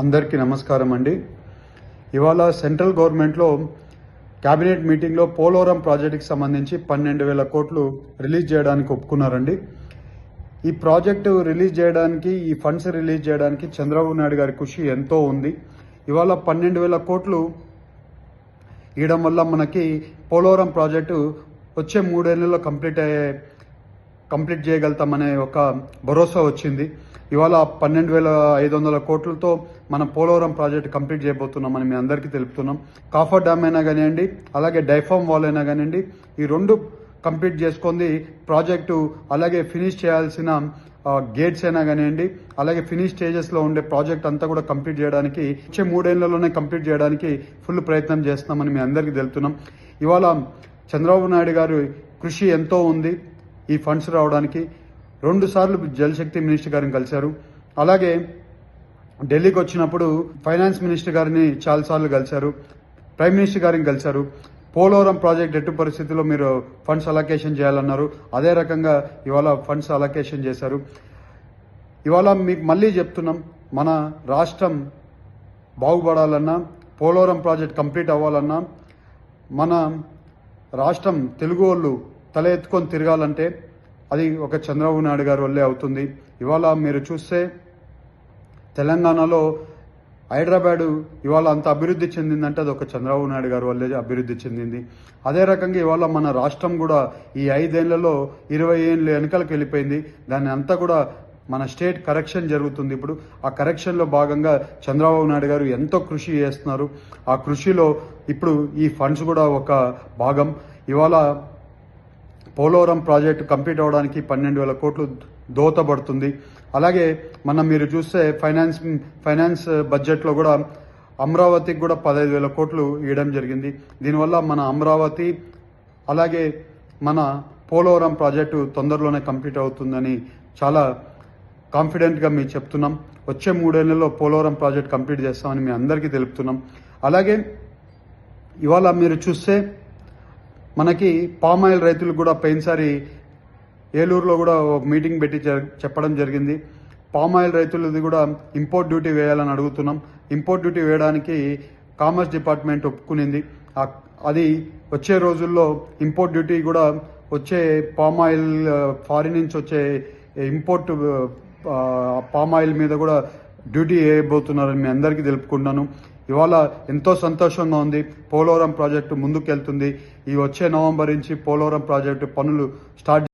అందరికీ నమస్కారం అండి. ఇవాళ సెంట్రల్ గవర్నమెంట్లో క్యాబినెట్ మీటింగ్లో పోలవరం ప్రాజెక్టుకి సంబంధించి 12,000 కోట్లు రిలీజ్ చేయడానికి ఒప్పుకున్నారండి. ఈ ప్రాజెక్టు రిలీజ్ చేయడానికి, ఈ ఫండ్స్ రిలీజ్ చేయడానికి చంద్రబాబు నాయుడు గారి కృషి ఎంతో ఉంది. ఇవాళ 12,000 కోట్లు ఇవ్వడం వల్ల మనకి పోలవరం ప్రాజెక్టు వచ్చే 3 ఏళ్లలో కంప్లీట్ చేయగలుగుతామనే ఒక భరోసా వచ్చింది. ఇవాళ 12,500 కోట్లతో మన పోలవరం ప్రాజెక్టు కంప్లీట్ చేయబోతున్నామని మీ అందరికీ తెలుపుతున్నాం. కాఫర్ డ్యామ్ అయినా కానివ్వండి, అలాగే డైఫామ్ వాల్ అయినా కానివ్వండి, ఈ రెండు కంప్లీట్ చేసుకుంది ప్రాజెక్టు. అలాగే ఫినిష్ చేయాల్సిన గేట్స్ అయినా కానివ్వండి, అలాగే ఫినిష్ స్టేజెస్లో ఉండే ప్రాజెక్ట్ అంతా కూడా కంప్లీట్ చేయడానికి వచ్చే 3 ఏళ్లలోనే కంప్లీట్ చేయడానికి ఫుల్ ప్రయత్నం చేస్తున్నామని మీ అందరికీ తెలుపుతున్నాం. ఇవాళ చంద్రబాబు నాయుడు గారు కృషి ఎంతో ఉంది ఈ ఫండ్స్ రావడానికి. 2 సార్లు జలశక్తి మినిస్టర్ గారిని కలిశారు. అలాగే ఢిల్లీకి వచ్చినప్పుడు ఫైనాన్స్ మినిస్టర్ గారిని చాలాసార్లు కలిశారు, ప్రైమ్ మినిస్టర్ గారిని కలిశారు. పోలవరం ప్రాజెక్ట్ ఎట్టి పరిస్థితుల్లో మీరు ఫండ్స్ అలొకేషన్ చేయాలన్నారు. అదే రకంగా ఇవాళ ఫండ్స్ అలొకేషన్ చేశారు. ఇవాళ మీకు మళ్ళీ చెప్తున్నాం, మన రాష్ట్రం బాగుపడాలన్నా, పోలవరం ప్రాజెక్ట్ కంప్లీట్ అవ్వాలన్నా, మన రాష్ట్రం తెలుగు వాళ్ళు తల ఎత్తుకొని తిరగాలంటే అది ఒక చంద్రబాబు నాయుడు గారి వల్లే అవుతుంది. ఇవాళ మీరు చూస్తే తెలంగాణలో హైదరాబాదు ఇవాళ అంత అభివృద్ధి చెందిందంటే అది ఒక చంద్రబాబు నాయుడు గారి వల్లే అభివృద్ధి చెందింది. అదే రకంగా ఇవాళ మన రాష్ట్రం కూడా ఈ 5 ఏళ్లలో 20 ఏళ్ళు వెనకలకు వెళ్ళిపోయింది. దాన్ని అంతా కూడా మన స్టేట్ కరెక్షన్ జరుగుతుంది. ఇప్పుడు ఆ కరెక్షన్లో భాగంగా చంద్రబాబు నాయుడు గారు ఎంతో కృషి చేస్తున్నారు. ఆ కృషిలో ఇప్పుడు ఈ ఫండ్స్ కూడా ఒక భాగం. ఇవాళ పోలవరం ప్రాజెక్టు కంప్లీట్ అవ్వడానికి 12,000 కోట్లు దోహదపడుతుంది. అలాగే మీరు చూస్తే ఫైనాన్స్ బడ్జెట్లో కూడా అమరావతికి కూడా 15,000 కోట్లు ఇవ్వడం జరిగింది. దీనివల్ల మన అమరావతి అలాగే మన పోలవరం ప్రాజెక్టు తొందరలోనే కంప్లీట్ అవుతుందని చాలా కాన్ఫిడెంట్గా మేము చెప్తున్నాం. వచ్చే 3 ఏళ్లలో పోలవరం ప్రాజెక్ట్ కంప్లీట్ చేస్తామని మీ అందరికీ తెలుపుతున్నాం. అలాగే ఇవాళ మీరు చూస్తే మనకి పామాయిల్ రైతులకు కూడా పోయినసారి ఏలూరులో కూడా ఒక మీటింగ్ పెట్టి చెప్పడం జరిగింది. పామాయిల్ రైతులది కూడా ఇంపోర్ట్ డ్యూటీ వేయాలని అడుగుతున్నాం. ఇంపోర్ట్ డ్యూటీ వేయడానికి కామర్స్ డిపార్ట్మెంట్ ఒప్పుకునింది. అది వచ్చే రోజుల్లో ఇంపోర్ట్ డ్యూటీ కూడా వచ్చే పామాయిల్ ఫారిన్ నుంచి వచ్చే ఇంపోర్ట్ పామాయిల్ మీద కూడా డ్యూటీ వేయబోతున్నారని మీ అందరికీ తెలుపుకుంటున్నాను. ఇవాళ ఎంతో సంతోషంగా ఉంది. పోలవరం ప్రాజెక్టు ముందుకెళ్తుంది. ఈ వచ్చే నవంబర్ నుంచి పోలవరం ప్రాజెక్టు పనులు స్టార్ట్